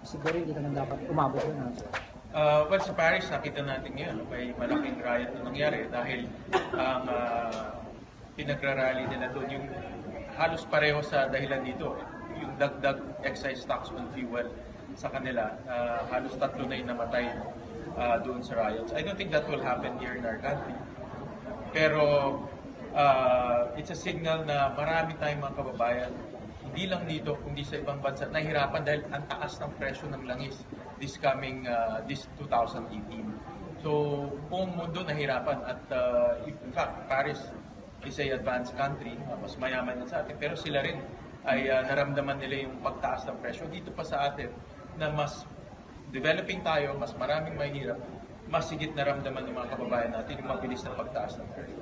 siguro hindi naman dapat umabot yun. Well, sa Paris, nakita natin ngayon, may malaking riot na nangyari dahil ang pinagrarally nila doon yung halos pareho sa dahilan dito. Yung dagdag excise tax on fuel sa kanila, halos 3 na yung namatay doon sa riots. I don't think that will happen here in our country. Pero it's a signal na marami tayong mga kababayan, hindi lang dito, kundi sa ibang bansa, nahihirapan dahil ang taas ng presyo ng langis this 2018. So, buong mundo nahihirapan at in fact, Paris is a advanced country, mas mayaman yan sa atin, pero sila rin ay naramdaman nila yung pagtaas ng presyo. Dito pa sa atin na mas developing tayo, mas maraming mahirap, mas higit naramdaman ng mga kababayan natin yung mabilis na pagtaas ng presyo.